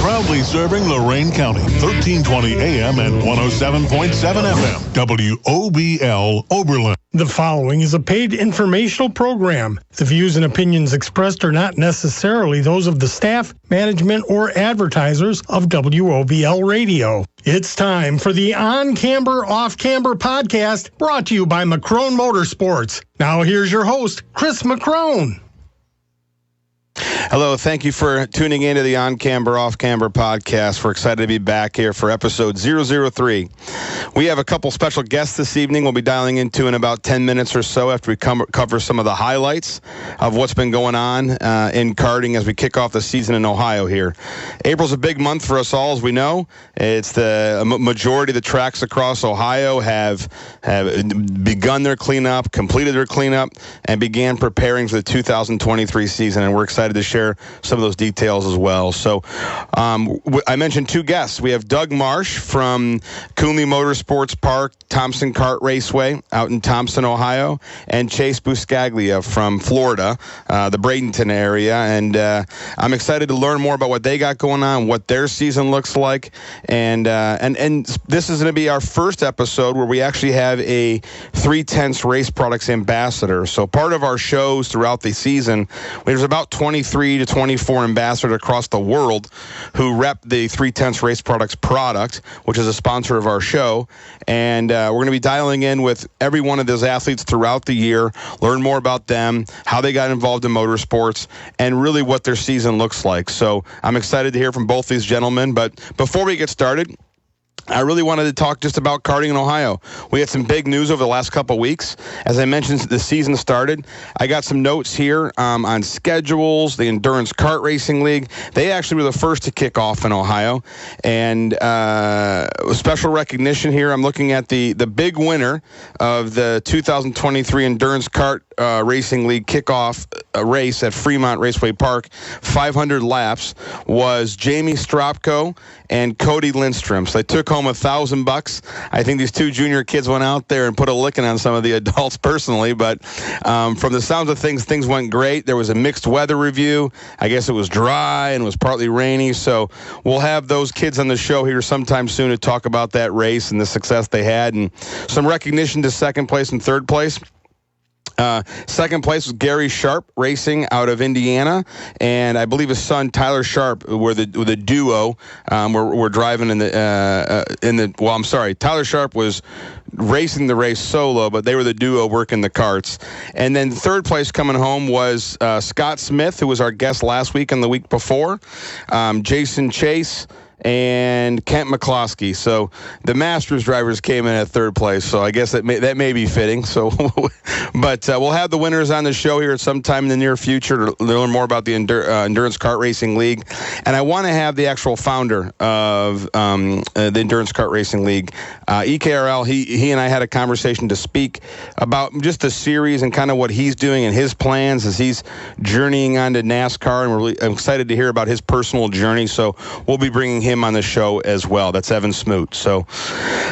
Proudly serving Lorain County, 1320 AM and 107.7 FM, WOBL Oberlin. The following is a paid informational program. The views and opinions expressed are not necessarily those of the staff, management, or advertisers of WOBL Radio. It's time for the On-Camber Off-Camber Podcast, brought to you by McCrone Motorsports. Now here's your host, Kris McCrone. Hello, thank you for tuning in to the On-Camber Off-Camber Podcast. We're excited to be back here for episode 003. We have a couple special guests this evening we'll be dialing into in about 10 minutes or so after we cover some of the highlights of what's been going on in karting as we kick off the season in Ohio here. April's a big month for us all, as we know. It's the majority of the tracks across Ohio have begun their cleanup, completed their cleanup, and began preparing for the 2023 season, and we're excited to share some of those details as well. So I mentioned two guests. We have Doug Marsh from Coonley Motorsports Park, Thompson Kart Raceway out in Thompson, Ohio, and Chase Buscaglia from Florida, the Bradenton area. And I'm excited to learn more about what they got going on, what their season looks like. And this is going to be our first episode where we actually have a 3/10 Race Products ambassador. So part of our shows throughout the season, there's about 23 to 24 ambassadors across the world who rep the 3/10 Race Products product, which is a sponsor of our show. And we're going to be dialing in with every one of those athletes throughout the year, learn more about them, how they got involved in motorsports, and really what their season looks like. So I'm excited to hear from both these gentlemen. But before we get started, I really wanted to talk just about karting in Ohio. We had some big news over the last couple of weeks. As I mentioned, the season started. I got some notes here on schedules, the Endurance Kart Racing League. They actually were the first to kick off in Ohio. And special recognition here, I'm looking at the big winner of the 2023 Endurance Kart Racing League kickoff race at Fremont Raceway Park, 500 laps, was Jamie Stropko and Cody Lindstrom. So they took home $1,000. I think these two junior kids went out there and put a licking on some of the adults personally, but from the sounds of things went great. There was a mixed weather review. I guess it was dry and it was partly rainy, so we'll have those kids on the show here sometime soon to talk about that race and the success they had, and some recognition to second place and third place. Second place was Gary Sharp Racing out of Indiana, and I believe his son Tyler Sharp were the duo. We're driving in the. Well, I'm sorry, Tyler Sharp was racing the race solo, but they were the duo working the karts. And then third place coming home was Scott Smith, who was our guest last week and the week before, Jason Chase, and Kent McCloskey. So the Masters drivers came in at third place, so I guess that may be fitting. So, but we'll have the winners on the show here sometime in the near future to learn more about the Endurance Kart Racing League. And I want to have the actual founder of the Endurance Kart Racing League, EKRL. He and I had a conversation to speak about just the series and kind of what he's doing and his plans as he's journeying onto NASCAR. And I'm excited to hear about his personal journey. So we'll be bringing him on the show as well. That's Evan Smoot. So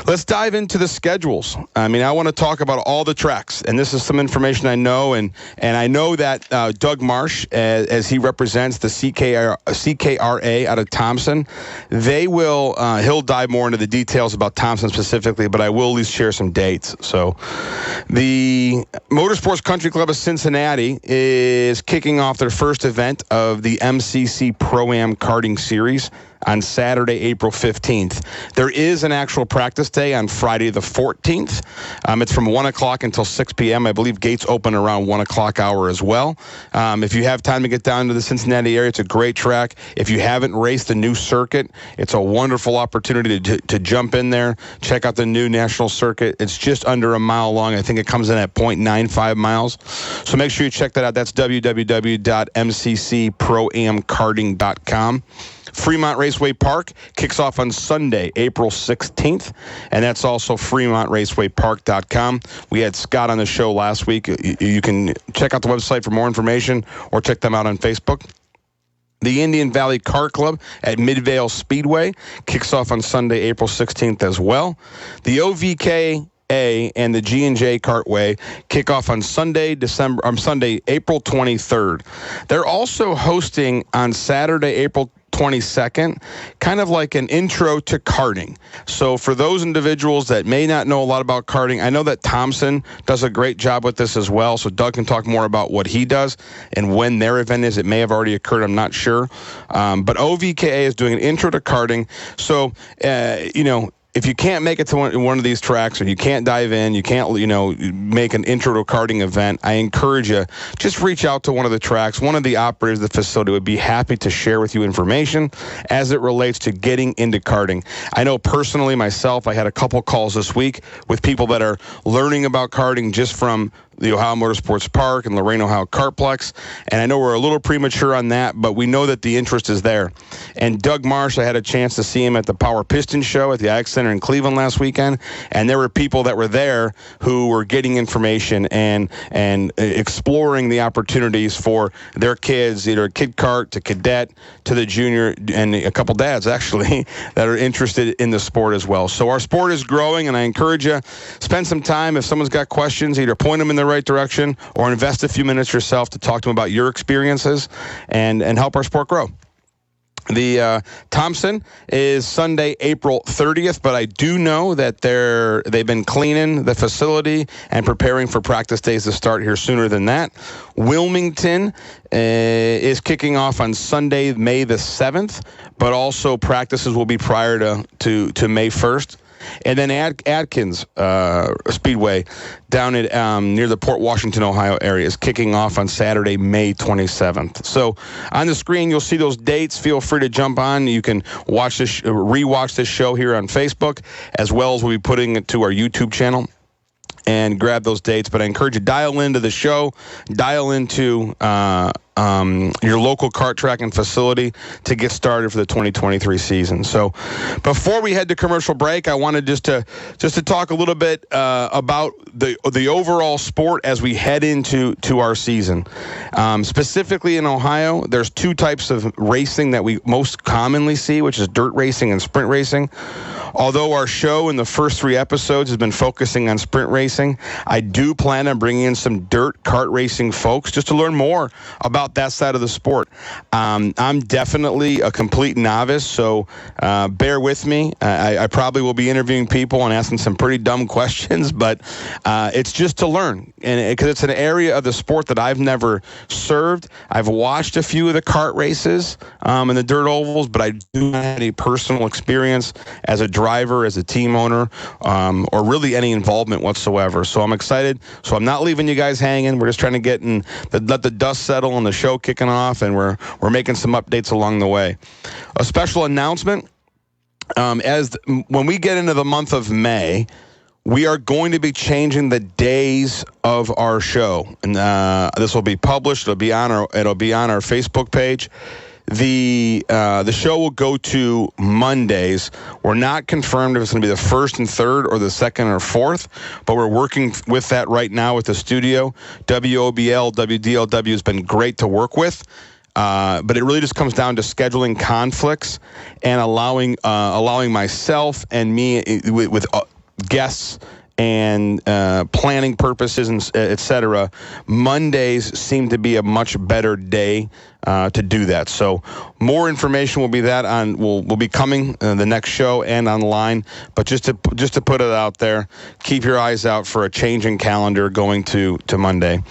let's dive into the schedules. I mean, I want to talk about all the tracks, and this is some information I know, and I know that Doug Marsh, as he represents the CKRA out of Thompson, he'll dive more into the details about Thompson specifically, but I will at least share some dates. So the Motorsports Country Club of Cincinnati is kicking off their first event of the MCC Pro-Am Karting Series on Saturday, April 15th. There is an actual practice day on Friday the 14th. It's from 1 o'clock until 6 p.m. I believe gates open around 1 o'clock hour as well. If you have time to get down to the Cincinnati area, it's a great track. If you haven't raced the new circuit, it's a wonderful opportunity to jump in there, check out the new national circuit. It's just under a mile long. I think it comes in at 0.95 miles. So make sure you check that out. That's www.mccproamkarting.com. Fremont Raceway Park kicks off on Sunday, April 16th, and that's also FremontRacewayPark.com. We had Scott on the show last week. You can check out the website for more information or check them out on Facebook. The Indian Valley Kart Club at Midvale Speedway kicks off on Sunday, April 16th as well. The OVK and the G&J Kartway kick off on Sunday, April 23rd. They're also hosting on Saturday, April 22nd, kind of like an intro to karting. So for those individuals that may not know a lot about karting, I know that Thompson does a great job with this as well, so Doug can talk more about what he does and when their event is. It may have already occurred, I'm not sure. But OVKA is doing an intro to karting. So, if you can't make it to one of these tracks, or you can't dive in, you can't, make an intro to a karting event, I encourage you, just reach out to one of the tracks. One of the operators of the facility would be happy to share with you information as it relates to getting into karting. I know personally myself, I had a couple calls this week with people that are learning about karting just from the Ohio Motorsports Park and Lorain, Ohio Kartplex. And I know we're a little premature on that, but we know that the interest is there. And Doug Marsh, I had a chance to see him at the Power Piston Show at the Ag Center in Cleveland last weekend. And there were people that were there who were getting information and exploring the opportunities for their kids, either kid kart to cadet to the junior, and a couple dads actually that are interested in the sport as well. So our sport is growing, and I encourage you, spend some time. If someone's got questions, either point them in the right direction or invest a few minutes yourself to talk to them about your experiences and help our sport grow. The Thompson is Sunday, April 30th, but I do know that they've been cleaning the facility and preparing for practice days to start here sooner than that. Wilmington is kicking off on Sunday, May the 7th, but also practices will be prior to May 1st. And then Adkins Speedway down at near the Port Washington, Ohio area is kicking off on Saturday, May 27th. So on the screen, you'll see those dates. Feel free to jump on. You can watch this, rewatch this show here on Facebook, as well as we'll be putting it to our YouTube channel and grab those dates. But I encourage you, dial into the show, dial into your local kart track and facility to get started for the 2023 season. So before we head to commercial break, I wanted just to talk a little bit about the overall sport as we head into our season. Specifically in Ohio, there's two types of racing that we most commonly see, which is dirt racing and sprint racing. Although our show in the first 3 episodes has been focusing on sprint racing, I do plan on bringing in some dirt kart racing folks just to learn more about that side of the sport. I'm definitely a complete novice, so bear with me. I probably will be interviewing people and asking some pretty dumb questions, but it's just to learn, and because it's an area of the sport that I've never served. I've watched a few of the kart races and the dirt ovals, but I do not have any personal experience as a driver, as a team owner, or really any involvement whatsoever. So I'm excited. So I'm not leaving you guys hanging. We're just trying to let the dust settle on the show kicking off, and we're making some updates along the way. A special announcement, when we get into the month of May, we are going to be changing the days of our show, and this will be published. It'll be on our Facebook page. The show will go to Mondays. We're not confirmed if it's going to be the 1st and 3rd or the 2nd or 4th, but we're working with that right now with the studio. WOBL, WDLW has been great to work with, but it really just comes down to scheduling conflicts and allowing myself and me with guests and planning purposes and et cetera. Mondays seem to be a much better day to do that. So more information will be will be coming the next show and online. But just to put it out there, keep your eyes out for a changing calendar going to Monday.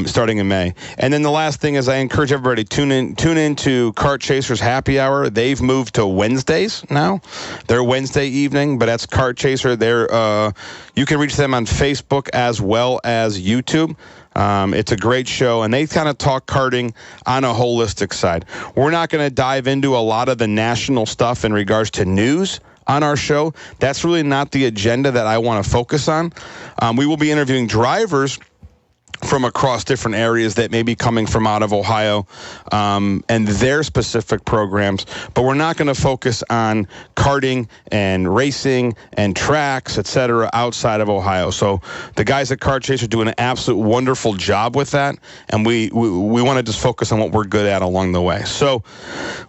Starting in May. And then the last thing is I encourage everybody tune into Kart Chasers Happy Hour. They've moved to Wednesdays now. They're Wednesday evening, but that's Kart Chaser. You can reach them on Facebook as well as YouTube. It's a great show, and they kind of talk karting on a holistic side. We're not going to dive into a lot of the national stuff in regards to news on our show. That's really not the agenda that I want to focus on. We will be interviewing drivers from across different areas that may be coming from out of Ohio and their specific programs. But we're not going to focus on karting and racing and tracks, et cetera, outside of Ohio. So the guys at Kart Chase are doing an absolute wonderful job with that, and we want to just focus on what we're good at along the way. So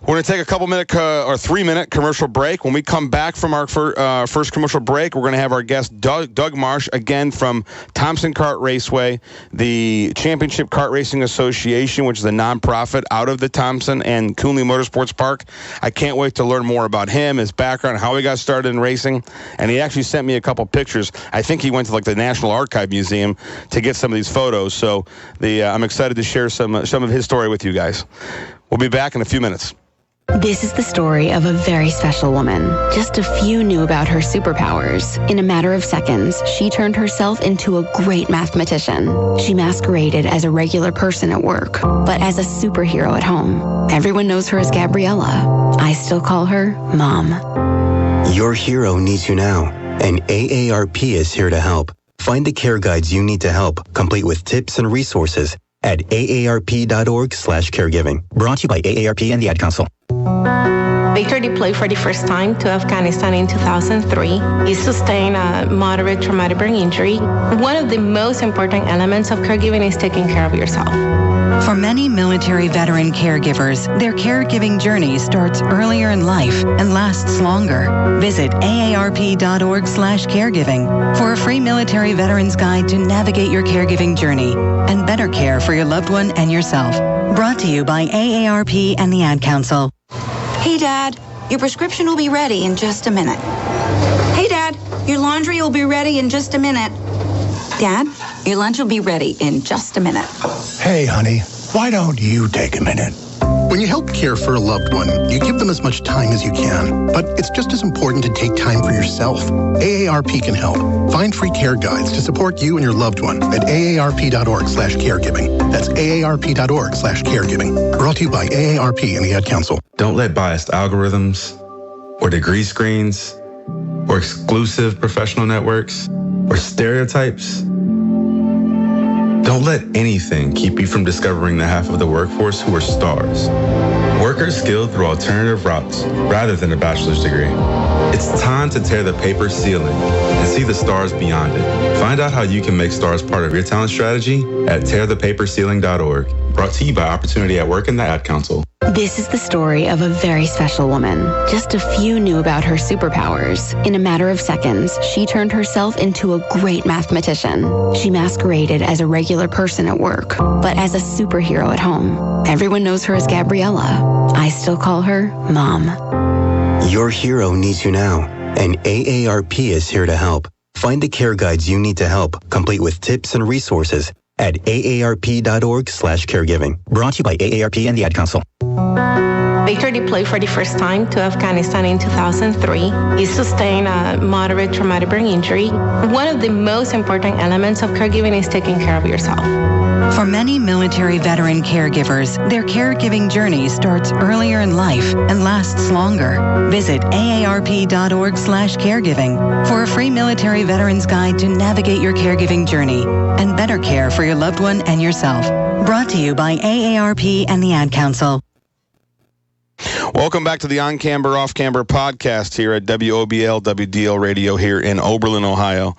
we're going to take a couple minute or 3-minute commercial break. When we come back from our first commercial break, we're going to have our guest Doug Marsh, again from Thompson Kart Raceway, the Championship Kart Racing Association, which is a nonprofit out of the Thompson and Coonley Motorsports Park. I can't wait to learn more about him, his background, how he got started in racing. And he actually sent me a couple pictures. I think he went to like the National Archive Museum to get some of these photos. So I'm excited to share some of his story with you guys. We'll be back in a few minutes. This is the story of a very special woman. Just a few knew about her superpowers. In a matter of seconds, she turned herself into a great mathematician. She masqueraded as a regular person at work, but as a superhero at home. Everyone knows her as Gabriella. I still call her Mom. Your hero needs you now, and AARP is here to help. Find the care guides you need to help, complete with tips and resources at aarp.org/caregiving. Brought to you by AARP and the Ad Council. Victor deployed for the first time to Afghanistan in 2003. He sustained a moderate traumatic brain injury. One of the most important elements of caregiving is taking care of yourself. For many military veteran caregivers, their caregiving journey starts earlier in life and lasts longer. Visit aarp.org/caregiving for a free military veterans guide to navigate your caregiving journey and better care for your loved one and yourself. Brought to you by AARP and the Ad Council. Hey, Dad, your prescription will be ready in just a minute. Hey, Dad, your laundry will be ready in just a minute. Dad, your lunch will be ready in just a minute. Hey, honey, why don't you take a minute? When you help care for a loved one, you give them as much time as you can. But it's just as important to take time for yourself. AARP can help. Find free care guides to support you and your loved one at aarp.org/caregiving. That's aarp.org/caregiving. Brought to you by AARP and the Ad Council. Don't let biased algorithms or degree screens or exclusive professional networks or stereotypes. Don't let anything keep you from discovering the half of the workforce who are stars. Workers skilled through alternative routes rather than a bachelor's degree. It's time to tear the paper ceiling and see the stars beyond it. Find out how you can make stars part of your talent strategy at tearthepaperceiling.org. Brought to you by Opportunity at Work and the Ad Council. This is the story of a very special woman. Just a few knew about her superpowers. In a matter of seconds, she turned herself into a great mathematician. She masqueraded as a regular person at work, but as a superhero at home. Everyone knows her as Gabriella. I still call her Mom. Your hero needs you now, and AARP is here to help. Find the care guides you need to help, complete with tips and resources at aarp.org/caregiving. Brought to you by AARP and the Ad Council. Victor deployed for the first time to Afghanistan in 2003. He sustained a moderate traumatic brain injury. One of the most important elements of caregiving is taking care of yourself. For many military veteran caregivers, their caregiving journey starts earlier in life and lasts longer. Visit aarp.org/caregiving for a free military veterans guide to navigate your caregiving journey and better care for your loved one and yourself. Brought to you by AARP and the Ad Council. Welcome back to the On-Camber, Off-Camber Podcast here at WOBL Radio here in Oberlin, Ohio.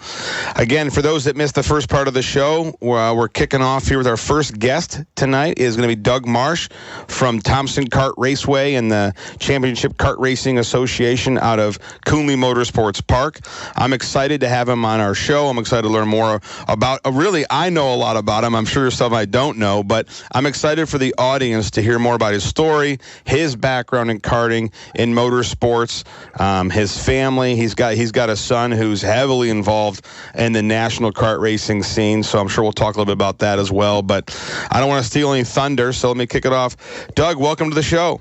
Again, for those that missed the first part of the show, we're kicking off here with our first guest tonight is going to be Doug Marsh from Thompson Kart Raceway and the Championship Kart Racing Association out of Coonley Motorsports Park. I'm excited to have him on our show. I'm excited to learn more about, really, I know a lot about him. I'm sure there's stuff I don't know, but I'm excited for the audience to hear more about his story, his background in karting, in motorsports, his family. He's got a son who's heavily involved in the national kart racing scene, so I'm sure we'll talk a little bit about that as well. But I don't want to steal any thunder, so let me kick it off. Doug, welcome to the show.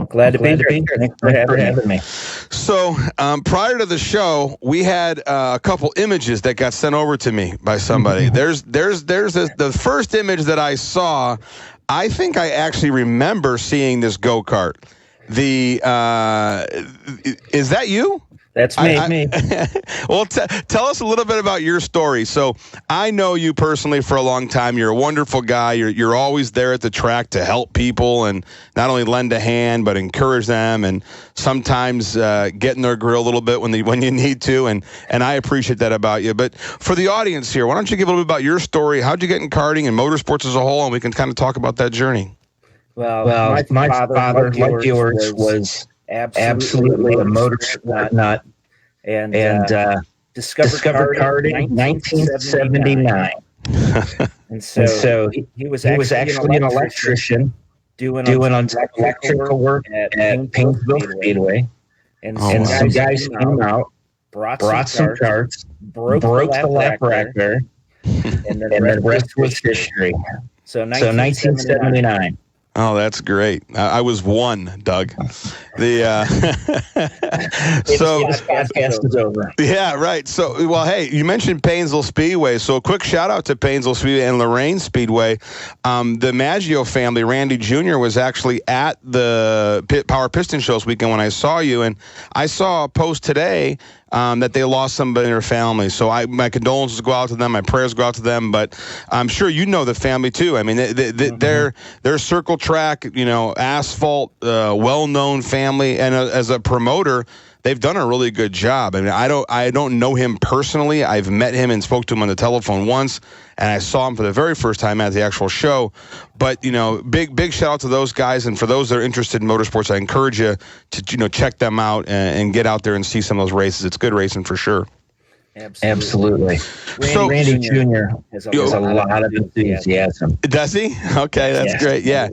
Glad to be here. Thanks for having me. So prior to the show, we had a couple images that got sent over to me by somebody. There's the first image that I saw. I think I actually remember seeing this go-kart. Is that you? That's me. Well, tell us a little bit about your story. So I know you personally for a long time. You're a wonderful guy. You're always there at the track to help people and not only lend a hand, but encourage them and sometimes get in their grill a little bit when you need to. And I appreciate that about you. But for the audience here, why don't you give a little bit about your story? How'd you get in karting and motorsports as a whole? And we can kind of talk about that journey. Well, my father, like yours, was absolutely a motorsport nut, and discovered karting in 1979. And so he was actually an electrician doing electrical work at Painesville Speedway. And some guys came out, brought some charts, broke the lap record, and then the rest was history. So 1979. Oh, that's great. I was one, Doug. The this podcast is over. Yeah, right. So, well, hey, you mentioned Painesville Speedway. So, a quick shout out to Painesville Speedway and Lorraine Speedway. The Maggio family, Randy Jr., was actually at the Power Piston Show this weekend when I saw you, and I saw a post today that they lost somebody in their family. So my condolences go out to them. My prayers go out to them. But I'm sure you know the family too. I mean, they're circle track, asphalt, well-known family, and as a promoter, they've done a really good job. I mean, I don't know him personally. I've met him and spoke to him on the telephone once, and I saw him for the very first time at the actual show. But big shout out to those guys, and for those that are interested in motorsports, I encourage you to check them out and get out there and see some of those races. It's good racing for sure. Absolutely. Randy Jr. has a lot of enthusiasm. Does he? Okay, that's great. Yeah.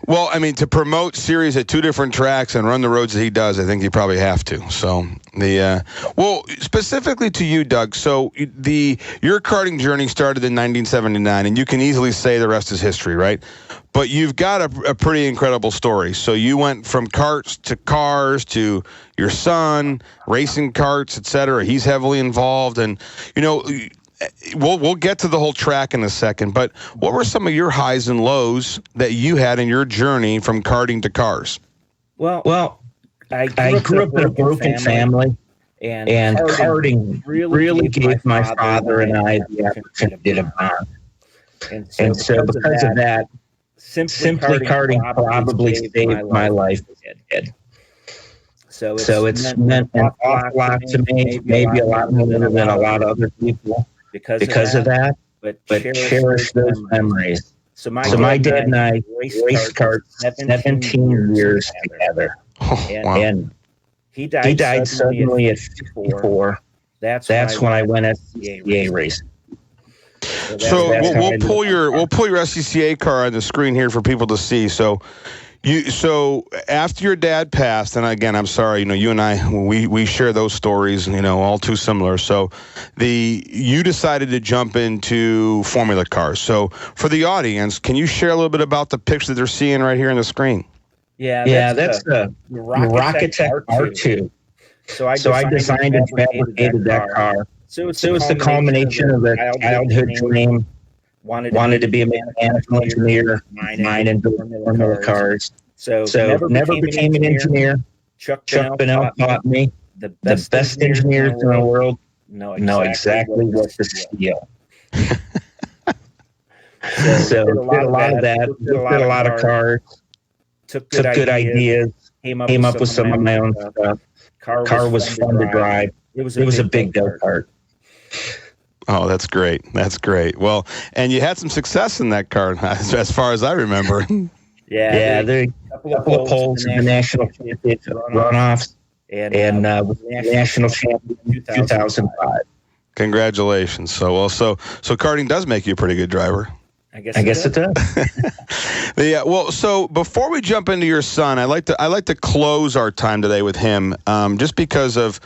Well, I mean, to promote series at two different tracks and run the roads that he does, I think you probably have to. So specifically to you, Doug. So your karting journey started in 1979, and you can easily say the rest is history, right? But you've got a pretty incredible story. So you went from karts to cars to your son, racing karts, et cetera. He's heavily involved. And, we'll get to the whole track in a second. But what were some of your highs and lows that you had in your journey from karting to cars? Well, I grew up in a broken family. And karting really gave my father and I the opportunity to bond. And so because of that, Simply karting probably saved my life as a kid. So it's meant an awful lot to me, maybe a lot more than a lot of other people because of that, but cherish those memories. So my dad and I raced karts 17 years together. And he died suddenly at 54. That's when I went SCCA racing. So we'll pull your SCCA car on the screen here for people to see. So after your dad passed, and again, I'm sorry, you and I we share those stories, all too similar. So you decided to jump into Formula cars. So for the audience, can you share a little bit about the picture that they're seeing right here on the screen? Yeah, that's the Rocketech R2. So I designed and fabricated that car. So it was the culmination of a childhood dream. Wanted to be a mechanical engineer, mine and Formula cars. So never became an engineer. Chuck Bennell taught me the best engineers in the world know exactly what to steal. So did a lot of that. Did a lot of cars. Took good ideas. Came up with some of my own stuff. Car was fun to drive. It was a big go-kart. Oh, that's great. That's great. Well, and you had some success in that car, as far as I remember. Yeah, there were a couple of poles in the national championship runoffs, and national champion in 2005. Congratulations. So karting does make you a pretty good driver. I guess it does. Well, so before we jump into your son, I like to close our time today with him, just because of.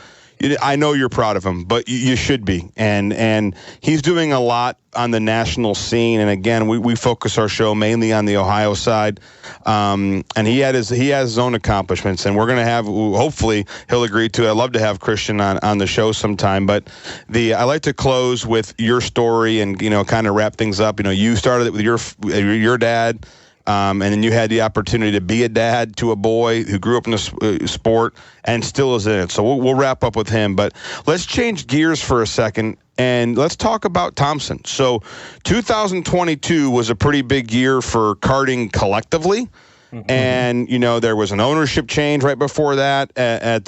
I know you're proud of him, but you should be. And he's doing a lot on the national scene. And again, we focus our show mainly on the Ohio side. And he has his own accomplishments. And we're going to have, hopefully he'll agree to it. I'd love to have Christian on the show sometime. But I like to close with your story and, kind of wrap things up. You started it with your dad. And then you had the opportunity to be a dad to a boy who grew up in the sport and still is in it. So we'll wrap up with him. But let's change gears for a second, and let's talk about Thompson. So 2022 was a pretty big year for karting collectively. Mm-hmm. And, there was an ownership change right before that at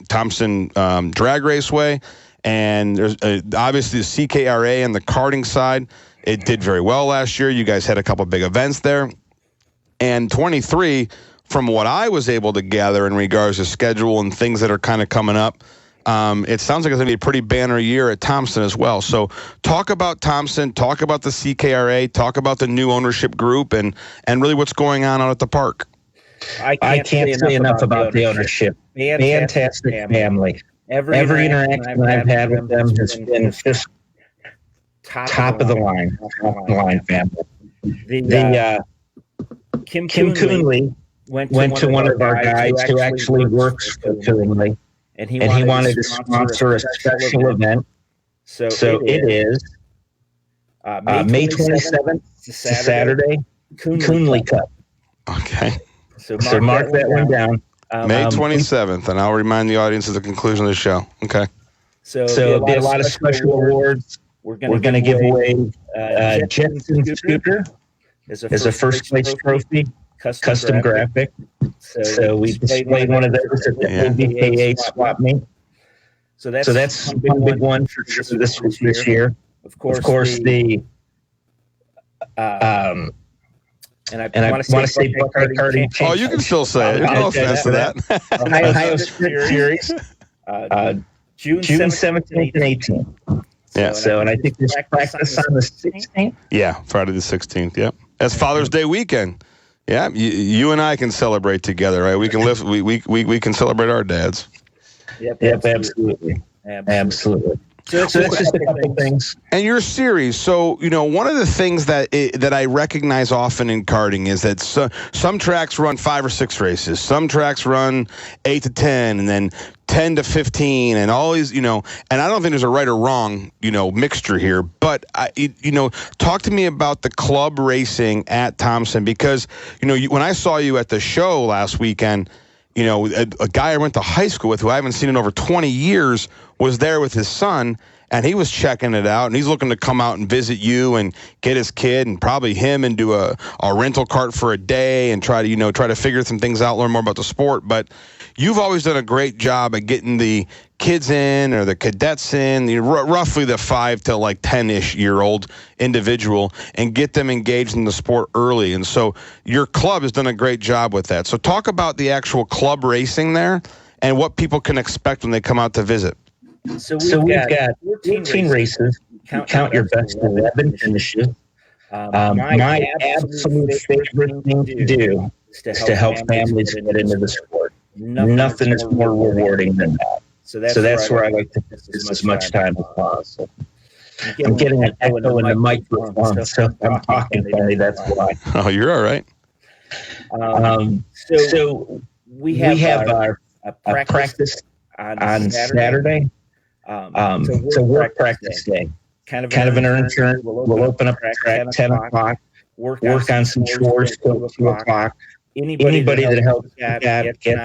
Thompson Drag Raceway. And there's obviously the CKRA and the karting side. It did very well last year. You guys had a couple big events there. And 23, from what I was able to gather in regards to schedule and things that are kind of coming up, it sounds like it's going to be a pretty banner year at Thompson as well. So talk about Thompson, talk about the CKRA, talk about the new ownership group, and really what's going on out at the park. I can't say enough about the ownership. Fantastic family. Every interaction I've had with them has been just top of the line family. Kim Coonley went to one of our guys who actually works for Coonley, and he wanted to sponsor a special event. So it is May 27th, Saturday, Coonley Cup. Okay. So mark that one down. May 27th, and I'll remind the audience at the conclusion of the show. Okay. So there'll be a lot of special awards. We're going to give away Jetson Scooter as a first place trophy, custom graphic. So we displayed one of those at the OBKA swap meet. So that's one big one for this year. Of course, the and I want to say Buscaglia. Oh, you can still say it. No offense to that. Ohio Sprint Series, June 17th and 18th. Yeah. So, and I think there's practice on the 16th. Yeah, Friday the 16th. Yep. That's Father's Day weekend. Yeah, you and I can celebrate together, right? We can live. We can celebrate our dads. Yep, absolutely. So that's just a couple things. And your series, so, one of the things that I recognize often in karting is that some tracks run 5 or 6 races. Some tracks run 8 to 10, and then 10 to 15, and all these, and I don't think there's a right or wrong, mixture here. But, talk to me about the club racing at Thompson, because, when I saw you at the show last weekend, a guy I went to high school with who I haven't seen in over 20 years was there with his son, and he was checking it out, and he's looking to come out and visit you and get his kid and probably him and do a rental cart for a day and try to figure some things out, learn more about the sport. But you've always done a great job at getting the kids in or the cadets in, roughly the 5 to 10-ish year old individual, and get them engaged in the sport early. And so your club has done a great job with that. So talk about the actual club racing there and what people can expect when they come out to visit. So we've got 14 races. Count your best 11 finishes. My absolute favorite thing to do is to help families get into the sport. Nothing is more rewarding than that. So that's where I like to spend as much time as possible. I'm getting an echo in the microphone, so I'm talking funny. That's why. Oh, you're all right. So we have our practice on Saturday. So work practice day. Kind of an earn turn. We'll open up track 10 o'clock. Work on some chores till 2 o'clock. Anybody that helps gets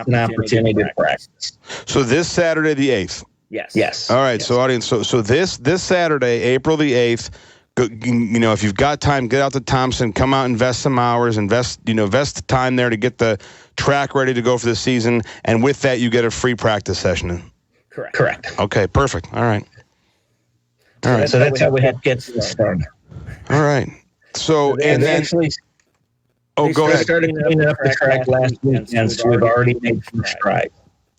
an opportunity to practice. So this Saturday, the 8th. Yes. All right. Yes. So audience, so this Saturday, April the 8th, if you've got time, get out to Thompson, come out, invest some hours, invest the time there to get the track ready to go for the season. And with that, you get a free practice session. Correct. Okay. Perfect. All right. So that's how we have to get started. All right. So, and then actually, go ahead. We started cleaning up the track last weekend, so we've already made some strides.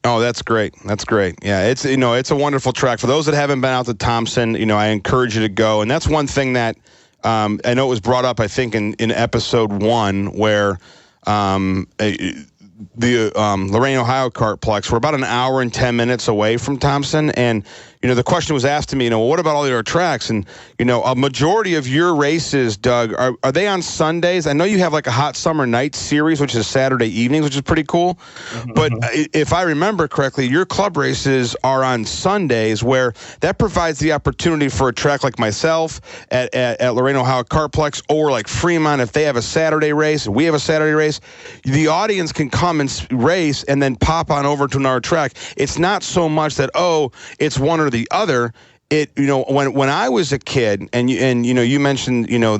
Oh, that's great. That's great. Yeah, it's a wonderful track. For those that haven't been out to Thompson, I encourage you to go. And that's one thing that I know it was brought up, I think, in episode 1, where the Lorain, Ohio Kartplex, we're about an hour and 10 minutes away from Thompson. And, the question was asked to me, what about all your tracks? And, a majority of your races, Doug, are they on Sundays? I know you have like a Hot Summer Nights series, which is Saturday evenings, which is pretty cool. Mm-hmm. But if I remember correctly, your club races are on Sundays, where that provides the opportunity for a track like myself at Lorain, Ohio Kartplex, or like Fremont, if they have a Saturday race and we have a Saturday race, the audience can come and race and then pop on over to another track. It's not so much that, it's one or the other. When I was a kid, and you mentioned when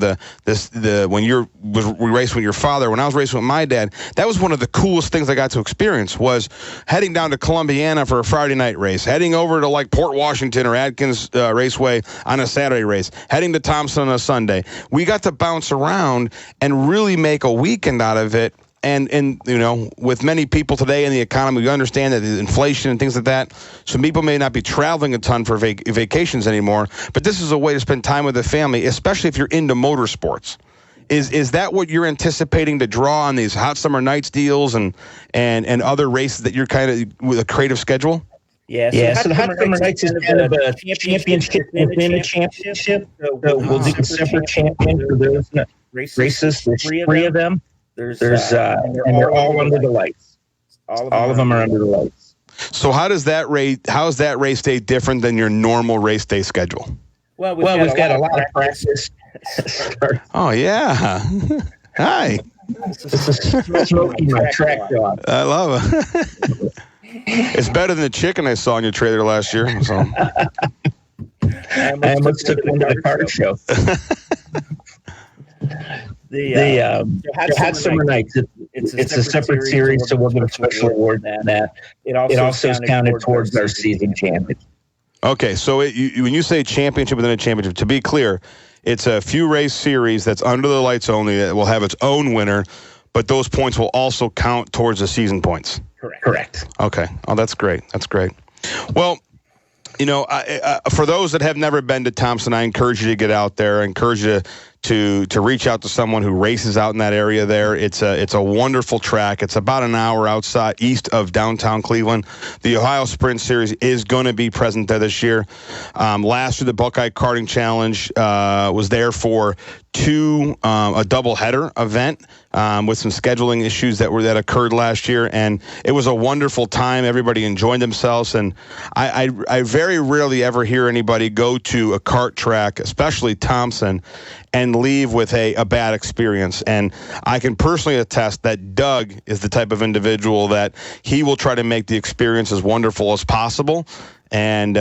we raced with your father. When I was racing with my dad, that was one of the coolest things I got to experience, was heading down to Columbiana for a Friday night race, heading over to like Port Washington or Adkins Raceway on a Saturday race, heading to Thompson on a Sunday. We got to bounce around and really make a weekend out of it. and you know, with many people today in the economy, we understand that the inflation and things like that. Some people may not be traveling a ton for vacations anymore, but this is a way to spend time with the family, especially if you're into motorsports. Is that what you're anticipating to draw on these hot summer nights deals and other races that you're kind of with a creative schedule? Yeah, so the Hot Summer Nights is kind of a championship within a championship. So we'll do a separate champion for those races. There's 3 of them. And they're all under the lights. All of them are under the lights. So how is that race day different than your normal race day schedule? Well, we've got a lot of practice. Oh, yeah. Hi. This is Smokey, my track dog. I love it. It's better than the chicken I saw in your trailer last year. So. I almost took one to the car show. The Hot Summer Nights, it's a separate series, so we'll give a special award on that. It also is counted towards our season championship. Okay, so when you say championship within a championship, to be clear, it's a few race series that's under the lights only that will have its own winner, but those points will also count towards the season points. Correct. Okay. Oh, that's great. That's great. Well, you know, for those that have never been to Thompson, I encourage you to get out there. I encourage you to reach out to someone who races out in that area there. It's a wonderful track. It's about an hour east of downtown Cleveland. The Ohio Sprint Series is going to be present there this year. Last year, the Buckeye Karting Challenge was there for a doubleheader event with some scheduling issues that occurred last year, and it was a wonderful time. Everybody enjoyed themselves, and I very rarely ever hear anybody go to a kart track, especially Thompson, and leave with a bad experience. And I can personally attest that Doug is the type of individual that he will try to make the experience as wonderful as possible. And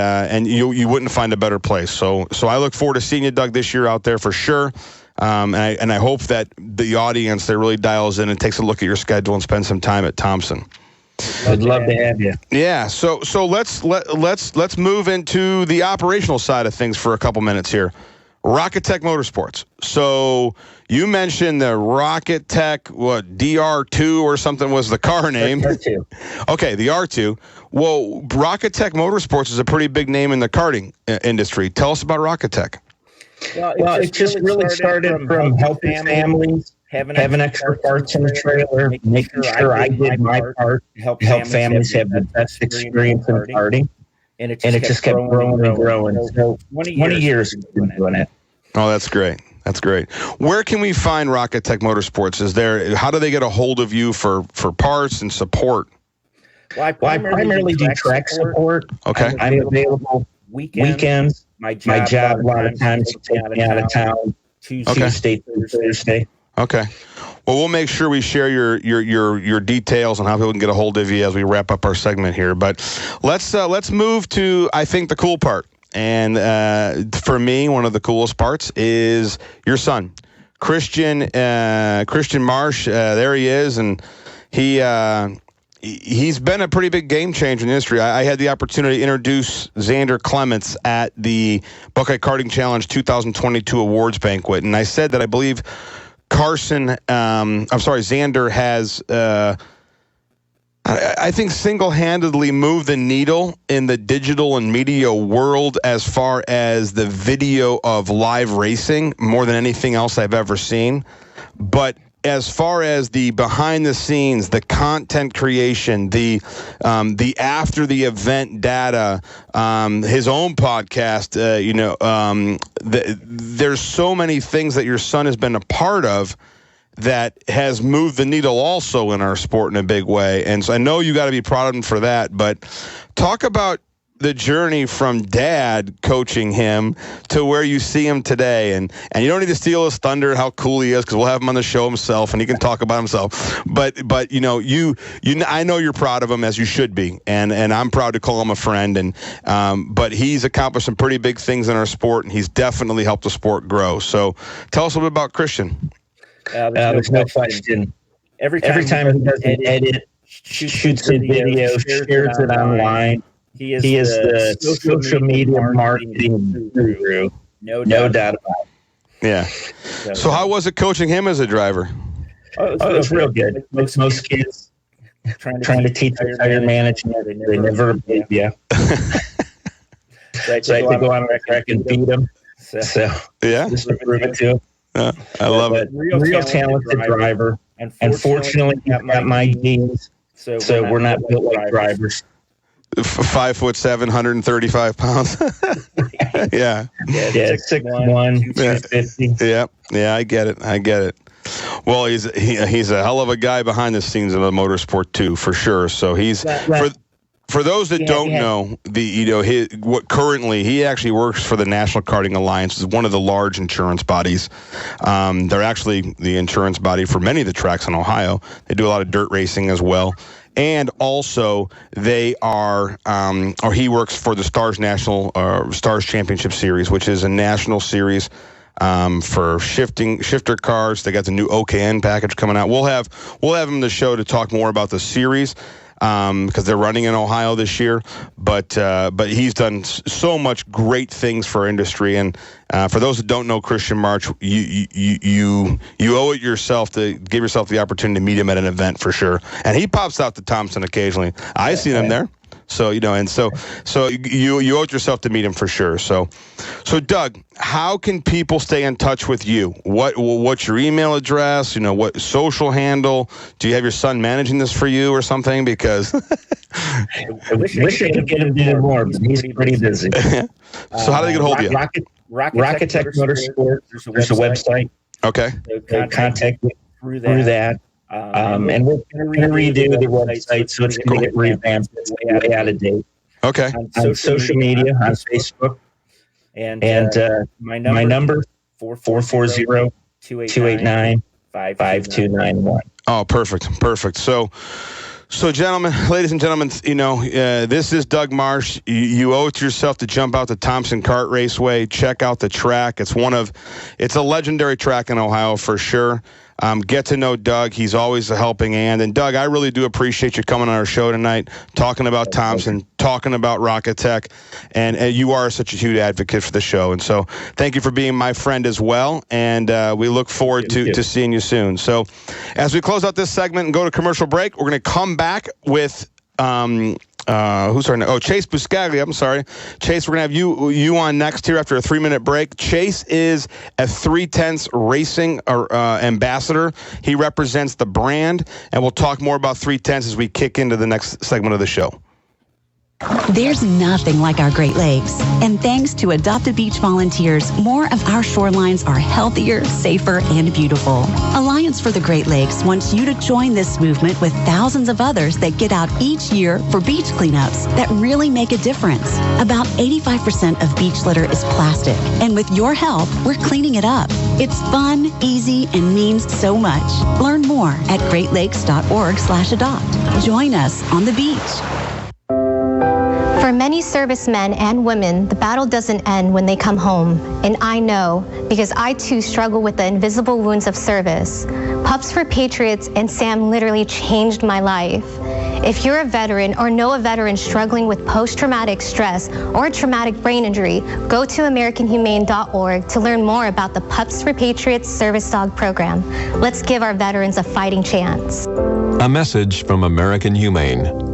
you wouldn't find a better place. So I look forward to seeing you, Doug, this year out there for sure. And I hope that the audience there really dials in and takes a look at your schedule and spends some time at Thompson. I'd love to have you. Yeah. So let's move into the operational side of things for a couple minutes here. Rocketech Motorsports. So you mentioned the Rocketech, DR2 or something was the car name. R2. Okay, the R2. Well, Rocketech Motorsports is a pretty big name in the karting industry. Tell us about Rocketech. Well, it just really started from helping families, having extra parts in the trailer, making sure I did my part to help families have the best experience in karting. And it just kept growing and growing. So 20 years we've been doing it. Oh, that's great. That's great. Where can we find Rocketech Motorsports? How do they get a hold of you for parts and support? Well, I primarily do track support. Okay. I'm available weekends. My job a lot of times will take me out of town Tuesday, Thursday. Okay. Well, we'll make sure we share your details on how people can get a hold of you as we wrap up our segment here. But let's move to, I think, the cool part. And for me, one of the coolest parts is your son, Christian Marsh. There he is, and he's been a pretty big game changer in the industry. I had the opportunity to introduce Xander Clements at the Buckeye Karting Challenge 2022 Awards Banquet, and I said that I believe Xander has, I think, single-handedly moved the needle in the digital and media world as far as the video of live racing, more than anything else I've ever seen. But as far as the behind the scenes, the content creation, the after the event data, his own podcast, there's so many things that your son has been a part of that has moved the needle also in our sport in a big way. And so I know you got to be proud of him for that, but talk about the journey from dad coaching him to where you see him today. And you don't need to steal his thunder, how cool he is, because we'll have him on the show himself and he can talk about himself. But I know you're proud of him, as you should be. And I'm proud to call him a friend. And but he's accomplished some pretty big things in our sport, and he's definitely helped the sport grow. So tell us a little bit about Christian. There's no question. Every time he does an edit, shoots a video, shares it online, he is the social media marketing guru. No doubt about it. Yeah. So how was it coaching him as a driver? It was real good. Most kids trying to teach tire management, they never beat you. So I had to go on track and beat them. So yeah, just to prove it to him. I love it. Real talented driver. Unfortunately, got my genes, so we're not built like drivers. 5'7", 135 pounds. Yeah. 6'1", 250. Yeah, I get it. Well, he's a hell of a guy behind the scenes of the motorsport too, for sure. So he's for those that don't know, he actually works for the National Karting Alliance, is one of the large insurance bodies. They're actually the insurance body for many of the tracks in Ohio. They do a lot of dirt racing as well. And also, they are, or he works for the Stars Championship Series, which is a national series for shifter cars. They got the new OKN package coming out. We'll have him on the show to talk more about the series. Because they're running in Ohio this year, but he's done so much great things for our industry. And for those that don't know Christian March, you owe it yourself to give yourself the opportunity to meet him at an event for sure. And he pops out to Thompson occasionally. I've seen him there. So you owe it yourself to meet him for sure. So Doug, how can people stay in touch with you? What's your email address? What social handle? Do you have your son managing this for you or something? Because I wish I could get him to do more, but he's pretty busy. So how do they get a hold of you? Rocketech Motorsports. There's a website. Okay. So contact me through that. And we're going to redo the website, so it's going to get revamped. It's way out of date. Okay. On social media, on Facebook. And my number, 440-289-5291. Oh, perfect. So gentlemen, ladies and gentlemen, this is Doug Marsh. You owe it to yourself to jump out to Thompson Kart Raceway. Check out the track. It's a legendary track in Ohio for sure. Get to know Doug. He's always a helping hand. And Doug, I really do appreciate you coming on our show tonight, talking about Thompson, talking about Rocketech, and you are such a huge advocate for the show. And so thank you for being my friend as well. And we look forward to seeing you soon. So as we close out this segment and go to commercial break, we're going to come back with who's our next? Oh, Chase Buscaglia. I'm sorry. Chase, we're going to have you on next here after a 3-minute break. Chase is a 3/10 racing ambassador. He represents the brand, and we'll talk more about 3/10 as we kick into the next segment of the show. There's nothing like our Great Lakes. And thanks to Adopt a Beach volunteers, more of our shorelines are healthier, safer, and beautiful. Alliance for the Great Lakes wants you to join this movement with thousands of others that get out each year for beach cleanups that really make a difference. About 85% of beach litter is plastic, and with your help, we're cleaning it up. It's fun, easy, and means so much. Learn more at greatlakes.org/adopt. Join us on the beach. For many servicemen and women, the battle doesn't end when they come home. And I know, because I too struggle with the invisible wounds of service. Pups for Patriots and Sam literally changed my life. If you're a veteran or know a veteran struggling with post-traumatic stress or a traumatic brain injury, go to AmericanHumane.org to learn more about the Pups for Patriots Service Dog Program. Let's give our veterans a fighting chance. A message from American Humane.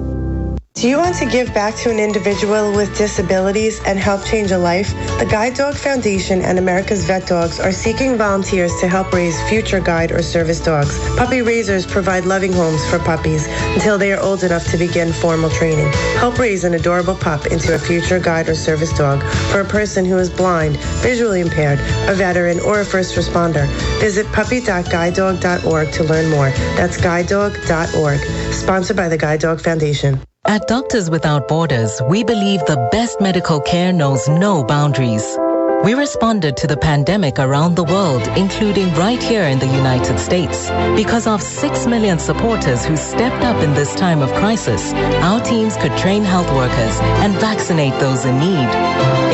Do you want to give back to an individual with disabilities and help change a life? The Guide Dog Foundation and America's Vet Dogs are seeking volunteers to help raise future guide or service dogs. Puppy raisers provide loving homes for puppies until they are old enough to begin formal training. Help raise an adorable pup into a future guide or service dog for a person who is blind, visually impaired, a veteran, or a first responder. Visit puppy.guidedog.org to learn more. That's guidedog.org. Sponsored by the Guide Dog Foundation. At Doctors Without Borders, we believe the best medical care knows no boundaries. We responded to the pandemic around the world, including right here in the United States. Because of 6 million supporters who stepped up in this time of crisis, our teams could train health workers and vaccinate those in need.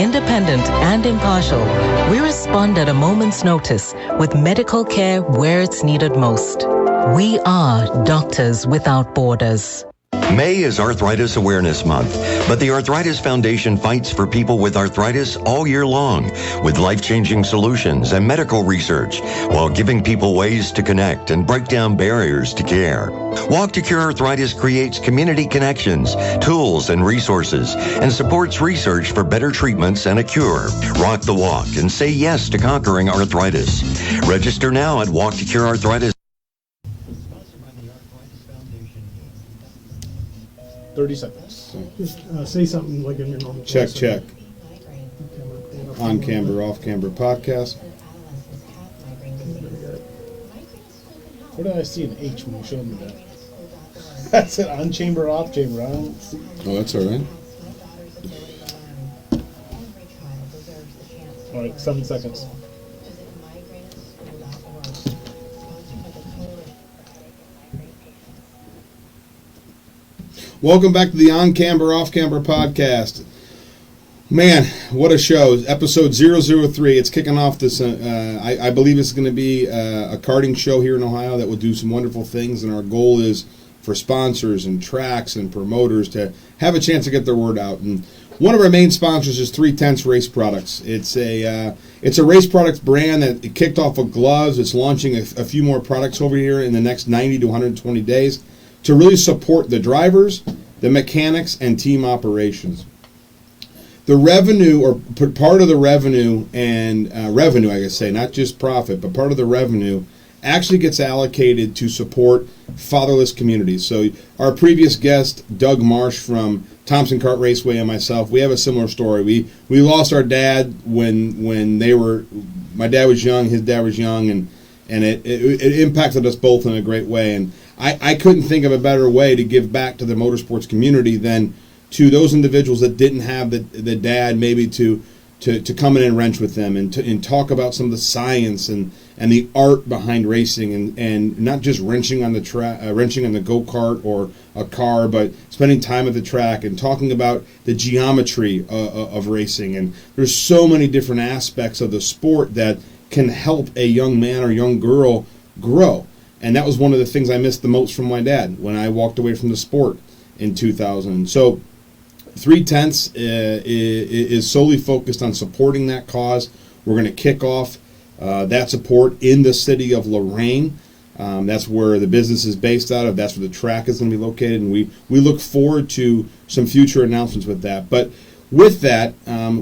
Independent and impartial, we respond at a moment's notice with medical care where it's needed most. We are Doctors Without Borders. May is Arthritis Awareness Month, but the Arthritis Foundation fights for people with arthritis all year long with life-changing solutions and medical research while giving people ways to connect and break down barriers to care. Walk to Cure Arthritis creates community connections, tools, and resources and supports research for better treatments and a cure. Rock the walk and say yes to conquering arthritis. Register now at Walk to Cure Arthritis. 30 seconds. Just say something like in your normal Check, voice. check. On-Camber, Off-Camber Podcast. Where did I see an H when you showed me that? I said on-chamber, off-chamber. I don't see. Oh, that's all right. All right, 7 seconds. Welcome back to the On-Camber, Off-Camber Podcast. Man, what a show. Episode 003. It's kicking off this, I believe it's going to be a karting show here in Ohio that will do some wonderful things, and our goal is for sponsors and tracks and promoters to have a chance to get their word out. And one of our main sponsors is 3/10 Race Products. It's a race products brand that it kicked off with gloves. It's launching a few more products over here in the next 90 to 120 days to really support the drivers, the mechanics, and team operations. The revenue, or part of the revenue, and revenue, I guess say, not just profit, but part of the revenue actually gets allocated to support fatherless communities. So our previous guest, Doug Marsh from Thompson Kart Raceway, and myself, we have a similar story. We lost our dad when they were, my dad was young, his dad was young, and it impacted us both in a great way. And I couldn't think of a better way to give back to the motorsports community than to those individuals that didn't have the dad maybe to come in and wrench with them and talk about some of the science and the art behind racing and not just wrenching on the go-kart or a car, but spending time at the track and talking about the geometry of racing. And there's so many different aspects of the sport that can help a young man or young girl grow. And that was one of the things I missed the most from my dad when I walked away from the sport in 2000. So 3/10 is solely focused on supporting that cause. We're going to kick off that support in the city of Lorain. That's where the business is based out of. That's where the track is going to be located. And we look forward to some future announcements with that. But with that,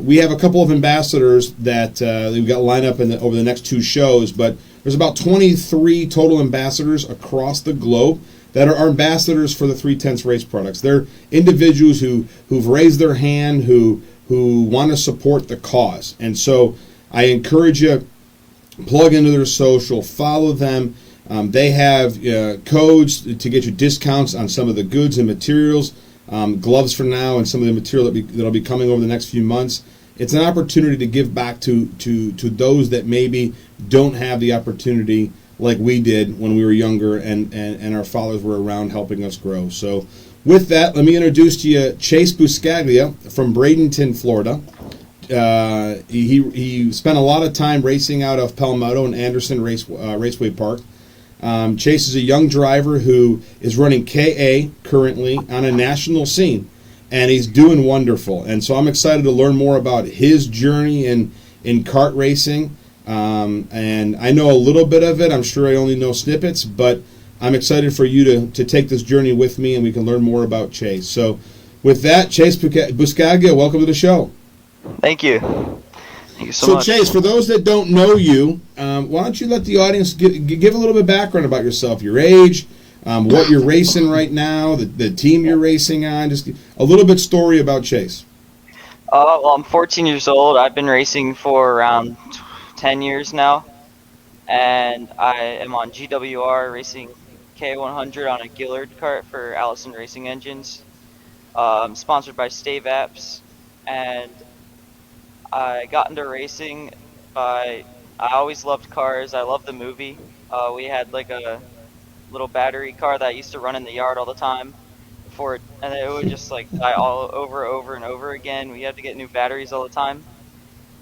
we have a couple of ambassadors that we've got lined up over the next two shows. But there's about 23 total ambassadors across the globe that are ambassadors for the 3/10 Race Products. They're individuals who've raised their hand, who want to support the cause. And so I encourage you, plug into their social, follow them. They have codes to get you discounts on some of the goods and materials, gloves for now, and some of the material that'll be coming over the next few months. It's an opportunity to give back to those that maybe don't have the opportunity like we did when we were younger and our fathers were around helping us grow. So with that, let me introduce to you Chase Buscaglia from Bradenton, Florida. He spent a lot of time racing out of Palmetto and Anderson Raceway Park. Chase is a young driver who is running KA currently on a national scene, and he's doing wonderful. And so I'm excited to learn more about his journey in kart racing. And I know a little bit of it. I'm sure I only know snippets, but I'm excited for you to take this journey with me, and we can learn more about Chase. So with that, Chase Buscaglia, welcome to the show. Thank you. Thank you so much. So Chase, for those that don't know you, why don't you let the audience give a little bit of background about yourself, your age, what you're racing right now, the team you're racing on, just a little bit story about Chase. Well, I'm 14 years old. I've been racing for around 10 years now, and I am on GWR racing K100 on a Gillard kart for Allison Racing Engines, sponsored by Stave Apps. And I got into racing I always loved cars. I loved the movie. We had like a little battery car that used to run in the yard all the time and it would just like die all over and over again. We had to get new batteries all the time.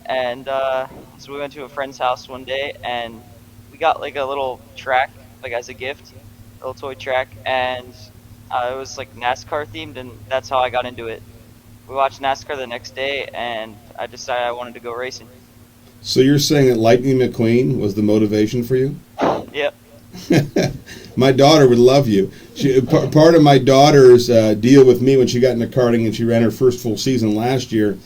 And so we went to a friend's house one day, and we got like a little track, like as a gift, a little toy track, and It was like NASCAR themed, and that's how I got into it. We watched NASCAR the next day, and I decided I wanted to go racing. So you're saying that Lightning McQueen was the motivation for you? Yep. My daughter would love you. Part of my daughter's deal with me when she got into karting and she ran her first full season last year,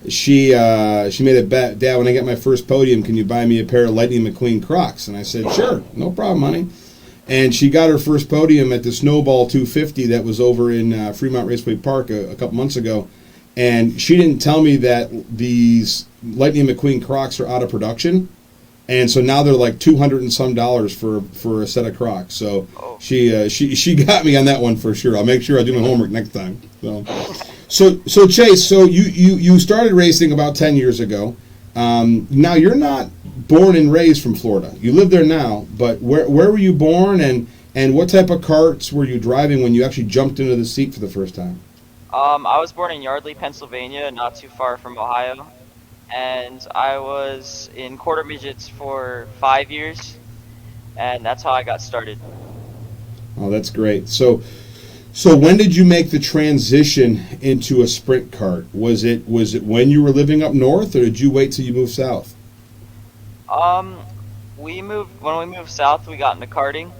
she made a bet, Dad, when I get my first podium, can you buy me a pair of Lightning McQueen Crocs? And I said, sure, no problem, honey. And she got her first podium at the Snowball 250 that was over in Fremont Raceway Park a couple months ago. And she didn't tell me that these Lightning McQueen Crocs are out of production. And so now they're like $200 and some for a set of Crocs. So she got me on that one for sure. I'll make sure I do my homework next time. So Chase, so you started racing about 10 years ago. Now you're not born and raised from Florida. You live there now, but where were you born, and what type of karts were you driving when you actually jumped into the seat for the first time? I was born in Yardley, Pennsylvania, not too far from Ohio. And I was in quarter midgets for 5 years, and that's how I got started. Oh, that's great. So when did you make the transition into a sprint kart? Was it when you were living up north, or did you wait till you moved south? When we moved south, we got into karting,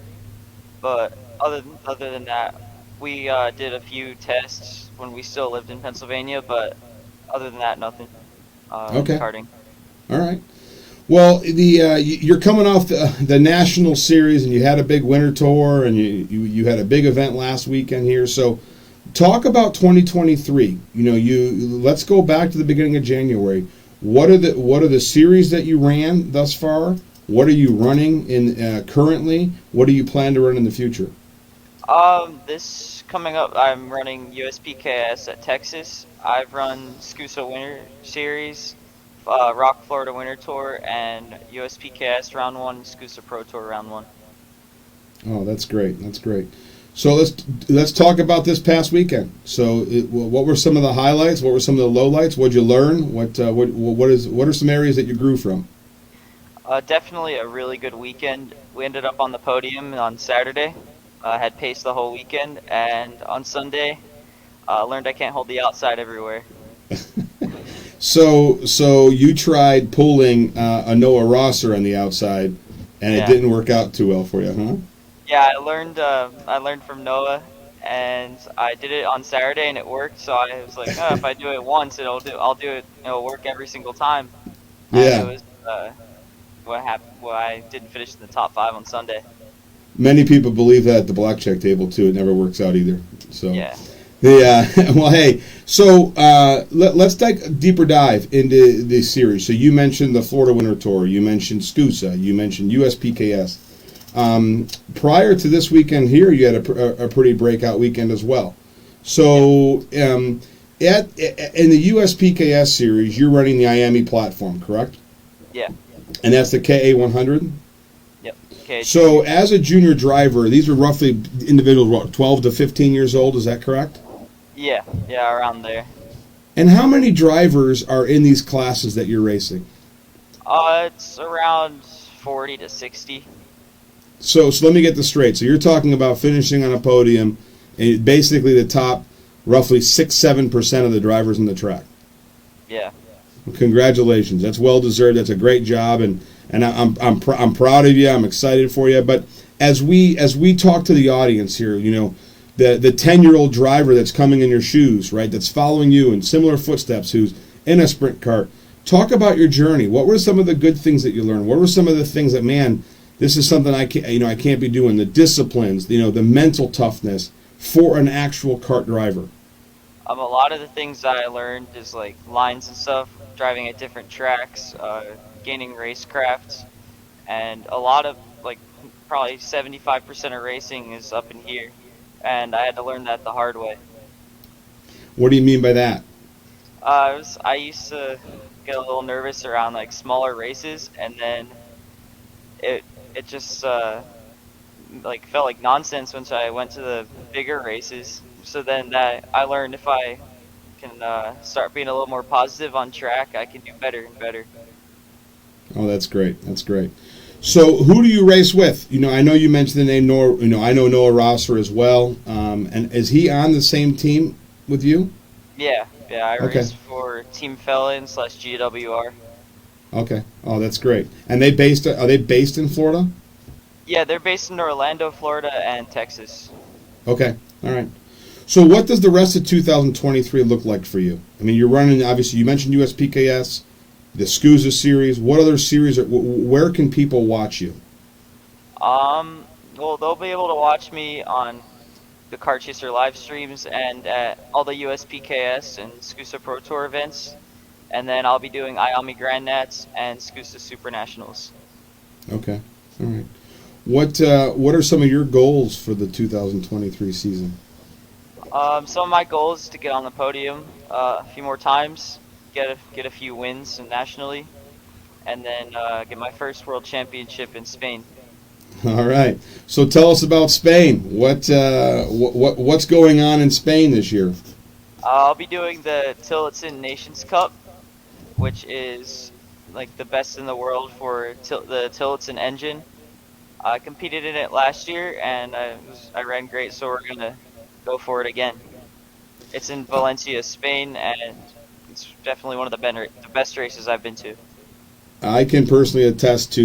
but other than that, we did a few tests when we still lived in Pennsylvania, but other than that, nothing. Okay. Karting. All right. Well, you're coming off the national series, and you had a big winter tour, and you had a big event last weekend here. So, talk about 2023. Let's go back to the beginning of January. What are the series that you ran thus far? What are you running in currently? What do you plan to run in the future? This coming up, I'm running USPKS at Texas. I've run SCUSA Winter Series, Rock Florida Winter Tour, and USPKS Round 1, SCUSA Pro Tour Round 1. Oh, that's great. That's great. So let's talk about this past weekend. So what were some of the highlights? What were some of the lowlights? What did you learn? What are some areas that you grew from? Definitely a really good weekend. We ended up on the podium on Saturday. Had paced the whole weekend, and on Sunday, learned I can't hold the outside everywhere. So you tried pulling a Noah Rosser on the outside, and it didn't work out too well for you, huh? Yeah, I learned from Noah, and I did it on Saturday, and it worked. So I was like, if I do it once, I'll do it. It'll work every single time. Yeah. And it was what happened. Well, I didn't finish in the top 5 on Sunday. Many people believe that at the blackjack table too. It never works out either. So yeah. Well, hey. So let's take a deeper dive into this series. So you mentioned the Florida Winter Tour. You mentioned SCUSA. You mentioned USPKS. Prior to this weekend here, you had a pretty breakout weekend as well. So in the USPKS series, you're running the IAME platform, correct? Yeah. And that's the KA100? Yep. Okay. So as a junior driver, these are roughly individuals, 12 to 15 years old, is that correct? Yeah, around there. And how many drivers are in these classes that you're racing? It's around 40 to 60. So let me get this straight. So you're talking about finishing on a podium, and basically the top roughly 6-7% of the drivers in the track. Yeah. Congratulations. That's well deserved. That's a great job, and I'm proud of you. I'm excited for you. But as we talk to the audience here, the 10-year-old driver that's coming in your shoes, right? That's following you in similar footsteps, who's in a sprint kart. Talk about your journey. What were some of the good things that you learned? What were some of the things that, man, this is something I can't be doing? The disciplines, the mental toughness for an actual kart driver. A lot of the things that I learned is like lines and stuff, driving at different tracks, gaining racecraft, and a lot of probably 75% of racing is up in here, and I had to learn that the hard way. What do you mean by that? I used to get a little nervous around smaller races, and then it just felt like nonsense once I went to the bigger races. So then I learned if I can start being a little more positive on track, I can do better and better. Oh, that's great. That's great. So who do you race with? I know you mentioned the name Noah. I know Noah Rosser as well. And is he on the same team with you? Yeah. I race for Team Felon / GWR. Okay. Oh, that's great. And are they based in Florida? Yeah, they're based in Orlando, Florida, and Texas. Okay. All right. So what does the rest of 2023 look like for you? I mean, you're running, obviously, you mentioned USPKS, the SCUSA series. What other series, where can people watch you? Well, they'll be able to watch me on the Kart Chaser live streams and at all the USPKS and SCUSA Pro Tour events. And then I'll be doing IAMI Grand Nats and SCUSA Super Nationals. Okay. All right. What are some of your goals for the 2023 season? Some of my goals is to get on the podium a few more times, get a few wins nationally, and then get my first world championship in Spain. All right. So tell us about Spain. What's going on in Spain this year? I'll be doing the Tillotson Nations Cup, which is like the best in the world for the Tillotson engine. I competed in it last year and I ran great, so we're gonna go for it again. It's in Valencia, Spain, and it's definitely one of the best races I've been to. I can personally attest to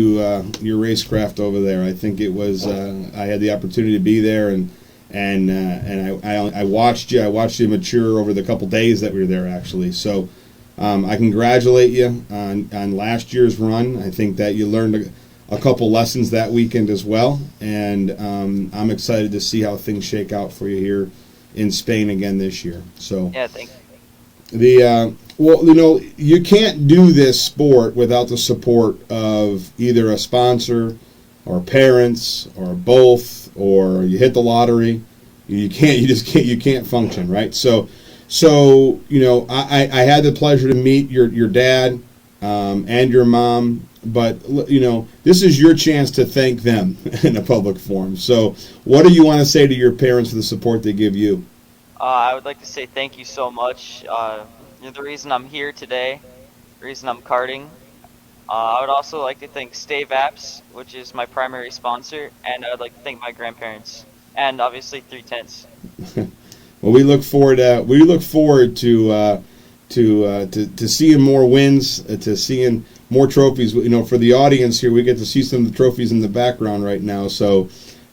your racecraft over there. I think it was I had the opportunity to be there, and I watched you. I watched you mature over the couple days that we were there, actually. So I congratulate you on last year's run. I think that you learned a couple lessons that weekend as well, and I'm excited to see how things shake out for you here in Spain again this year. So yeah, thank you. Well, you can't do this sport without the support of either a sponsor or parents or both, or you hit the lottery. You can't function, right? So I had the pleasure to meet your dad and your mom, but this is your chance to thank them in a public forum. So what do you want to say to your parents for the support they give you? I would like to say thank you so much. You're the reason I'm here today, the reason I'm karting. I would also like to thank Stave Apps, which is my primary sponsor, and I would like to thank my grandparents, and obviously 310s. Well, we look forward to seeing more wins, to seeing more trophies. For the audience here, we get to see some of the trophies in the background right now. So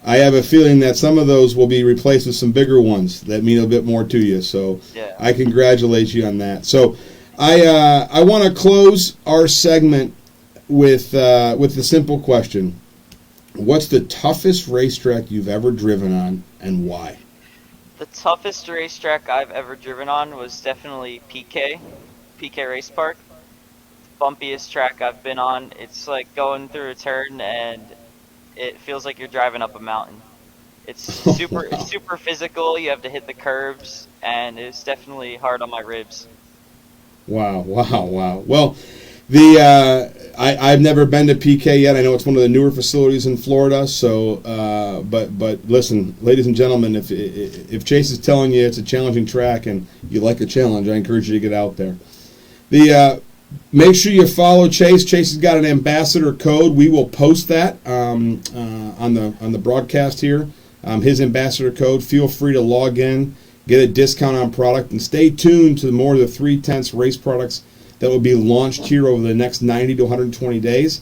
I have a feeling that some of those will be replaced with some bigger ones that mean a bit more to you. So yeah. I congratulate you on that. So I want to close our segment with the simple question: what's the toughest racetrack you've ever driven on, and why? The toughest racetrack I've ever driven on was definitely PK Race Park. The bumpiest track I've been on. It's like going through a turn and it feels like you're driving up a mountain. It's super physical. You have to hit the curbs, and it's definitely hard on my ribs. Wow. Well, I've never been to PK yet. I know it's one of the newer facilities in Florida. So, but listen, ladies and gentlemen, if Chase is telling you it's a challenging track and you like a challenge, I encourage you to get out there. Make sure you follow Chase. Chase has got an ambassador code. We will post that on the broadcast here. His ambassador code. Feel free to log in, get a discount on product, and stay tuned to more of the 3/10 race products that will be launched here over the next 90 to 120 days.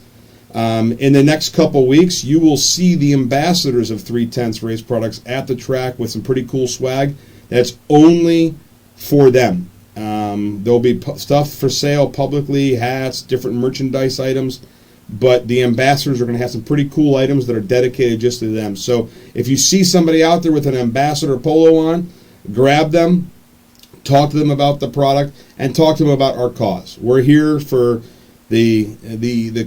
In the next couple weeks, you will see the ambassadors of 3/10 race products at the track with some pretty cool swag that's only for them. There'll be stuff for sale publicly, hats, different merchandise items, but the ambassadors are going to have some pretty cool items that are dedicated just to them. So if you see somebody out there with an ambassador polo on, grab them, talk to them about the product, and talk to them about our cause. We're here for the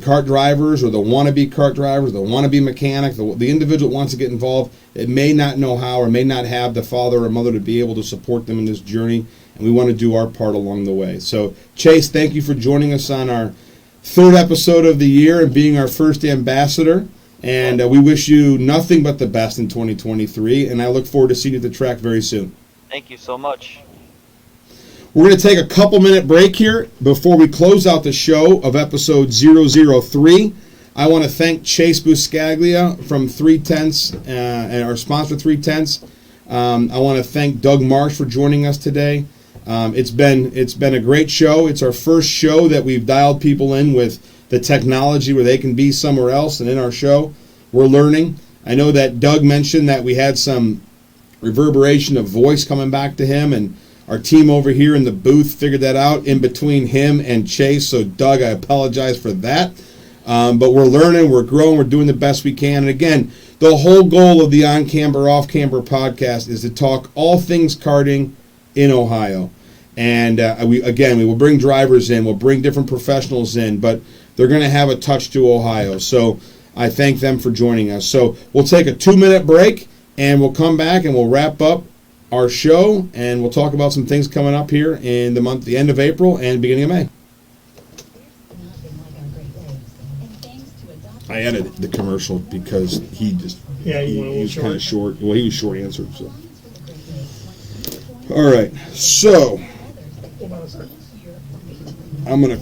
kart drivers, or the wannabe kart drivers, the wannabe mechanic, the individual that wants to get involved that may not know how or may not have the father or mother to be able to support them in this journey, and we want to do our part along the way. So, Chase, thank you for joining us on our third episode of the year and being our first ambassador, and we wish you nothing but the best in 2023, and I look forward to seeing you at the track very soon. Thank you so much. We're going to take a couple-minute break here before we close out the show of episode 003. I want to thank Chase Buscaglia from 3/10 and our sponsor 3/10. I want to thank Doug Marsh for joining us today. It's been a great show. It's our first show that we've dialed people in with the technology where they can be somewhere else, and in our show, we're learning. I know that Doug mentioned that we had some reverberation of voice coming back to him, and our team over here in the booth figured that out in between him and Chase. So, Doug, I apologize for that. But we're learning, we're growing, we're doing the best we can. And again, the whole goal of the On-Camber, Off-Camber podcast is to talk all things karting in Ohio. And we will bring drivers in, we'll bring different professionals in, but they're going to have a touch to Ohio. So I thank them for joining us. So we'll take a 2-minute break, and we'll come back and we'll wrap up our show, and we'll talk about some things coming up here in the end of April and beginning of May. I added the commercial because he was kind of short. Well, he was short answered. So, all right. So I'm gonna.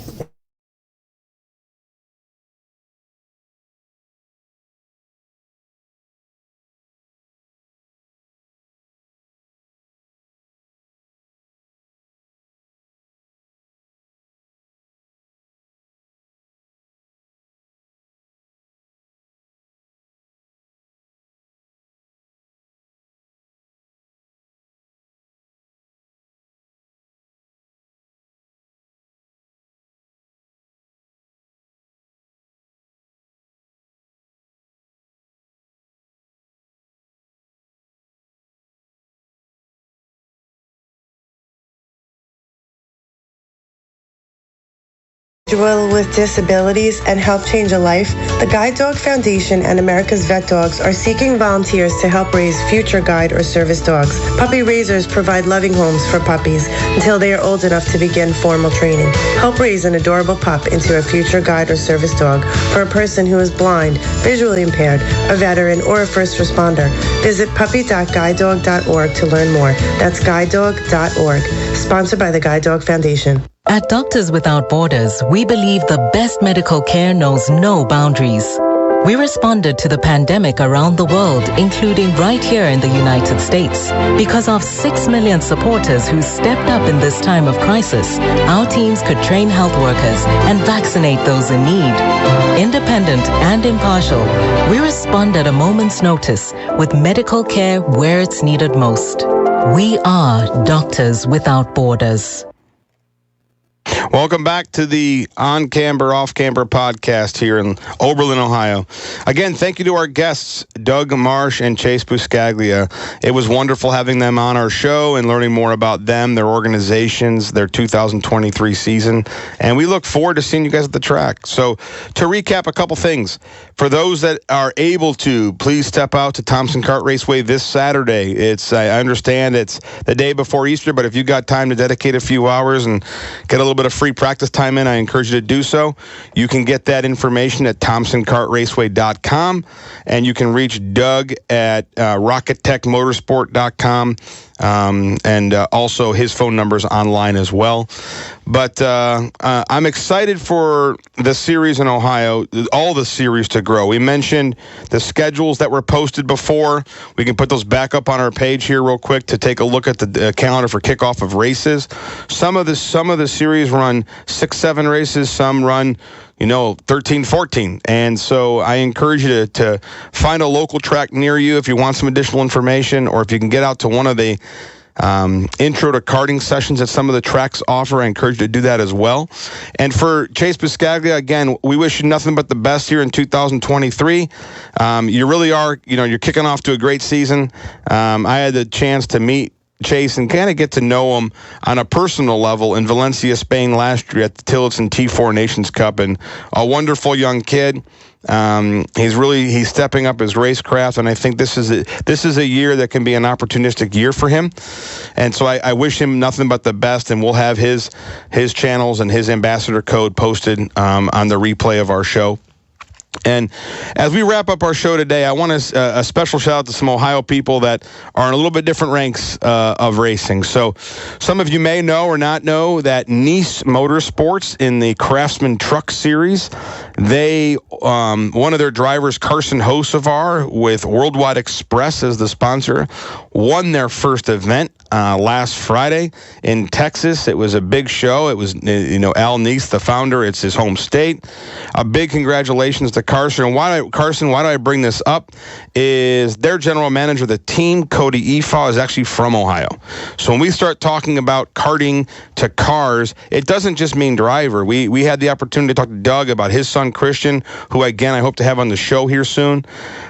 With disabilities and help change a life, the Guide Dog Foundation and America's Vet Dogs are seeking volunteers to help raise future guide or service dogs. Puppy raisers provide loving homes for puppies until they are old enough to begin formal training. Help raise an adorable pup into a future guide or service dog for a person who is blind, visually impaired, a veteran, or a first responder. Visit puppy.guidedog.org to learn more. That's guidedog.org. Sponsored by the Guide Dog Foundation. At Doctors Without Borders, we believe the best medical care knows no boundaries. We responded to the pandemic around the world, including right here in the United States. Because of 6 million supporters who stepped up in this time of crisis, our teams could train health workers and vaccinate those in need. Independent and impartial, we respond at a moment's notice with medical care where it's needed most. We are Doctors Without Borders. Welcome back to the On-Camber, Off-Camber podcast here in Oberlin, Ohio. Again, thank you to our guests, Doug Marsh and Chase Buscaglia. It was wonderful having them on our show and learning more about them, their organizations, their 2023 season. And we look forward to seeing you guys at the track. So to recap a couple things, for those that are able to, please step out to Thompson Kart Raceway this Saturday. I understand it's the day before Easter, but if you got time to dedicate a few hours and get a little bit of free practice time in, I encourage you to do so. You can get that information at thompsonkartraceway.com, and you can reach Doug at rocketechmotorsport.com, and also his phone number is online as well. But I'm excited for the series in Ohio, all the series to grow. We mentioned the schedules that were posted before. We can put those back up on our page here real quick to take a look at the calendar for kickoff of races. Some of the series run 6-7 races. Some run 13, 14. And so I encourage you to find a local track near you if you want some additional information, or if you can get out to one of the intro to karting sessions that some of the tracks offer. I encourage you to do that as well. And for Chase Buscaglia, again, we wish you nothing but the best here in 2023. You really are, you're kicking off to a great season. I had the chance to meet Chase and kind of get to know him on a personal level in Valencia, Spain last year at the Tillotson T4 Nations Cup, and a wonderful young kid. He's stepping up his racecraft, and I think this is a year that can be an opportunistic year for him. And so I wish him nothing but the best, and we'll have his channels and his ambassador code posted on the replay of our show. And as we wrap up our show today, I want a special shout out to some Ohio people that are in a little bit different ranks of racing. So some of you may know or not know that Nice Motorsports in the Craftsman Truck Series, they one of their drivers, Carson Hocevar, with Worldwide Express as the sponsor, won their first event last Friday in Texas. It was a big show. It was, Al Nice, the founder. It's his home state. A big congratulations to Carson. And why do I bring this up is their general manager of the team, Cody Efaw, is actually from Ohio. So when we start talking about karting to cars, it doesn't just mean driver. We had the opportunity to talk to Doug about his son, Christian, who, again, I hope to have on the show here soon.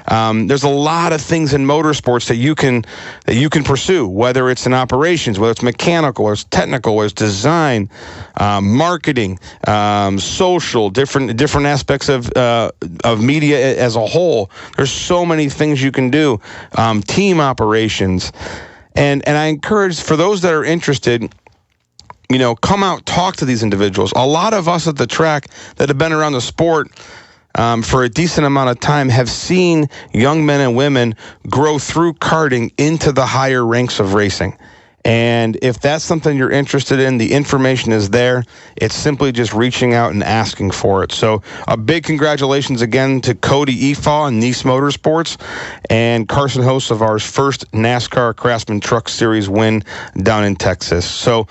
There's a lot of things in motorsports that you can pursue, whether it's in operations, whether it's mechanical, or it's technical, or it's design, marketing, social, different aspects of media as a whole. There's so many things you can do, team operations. And I encourage, for those that are interested, come out, talk to these individuals. A lot of us at the track that have been around the sport for a decent amount of time have seen young men and women grow through karting into the higher ranks of racing. And if that's something you're interested in, the information is there. It's simply just reaching out and asking for it. So a big congratulations again to Cody Efaw and Nice Motorsports and Carson Hocevar's first NASCAR Craftsman Truck Series win down in Texas. So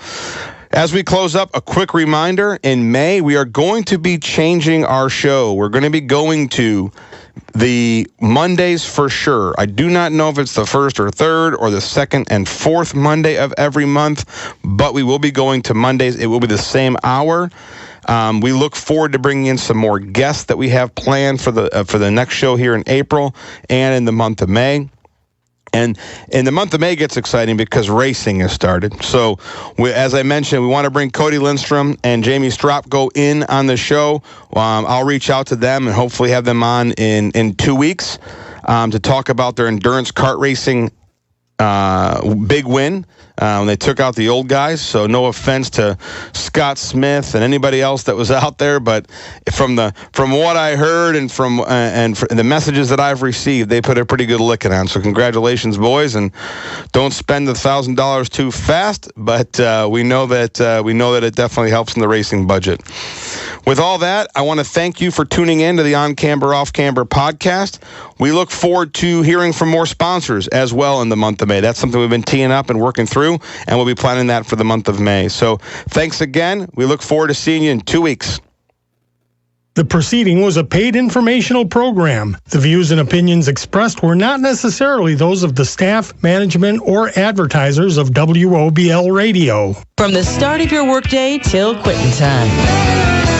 as we close up, a quick reminder, in May, we are going to be changing our show. We're going to be going to the Mondays for sure. I do not know if it's the first or third or the second and fourth Monday of every month, but we will be going to Mondays. It will be the same hour. We look forward to bringing in some more guests that we have planned for the next show here in April and in the month of May. And in the month of May gets exciting because racing has started. So, as I mentioned, we want to bring Cody Lindstrom and Jamie Stropko in on the show. I'll reach out to them and hopefully have them on in 2 weeks to talk about their endurance kart racing big win. They took out the old guys, so no offense to Scott Smith and anybody else that was out there, but from what I heard and from the messages that I've received, they put a pretty good licking on. So congratulations, boys, and don't spend the $1,000 too fast. But we know that it definitely helps in the racing budget. With all that, I want to thank you for tuning in to the On-Camber, Off-Camber podcast. We look forward to hearing from more sponsors as well in the month of May. That's something we've been teeing up and working through, and we'll be planning that for the month of May. So thanks again. We look forward to seeing you in 2 weeks. The proceeding was a paid informational program. The views and opinions expressed were not necessarily those of the staff, management, or advertisers of WOBL Radio. From the start of your workday till quitting time.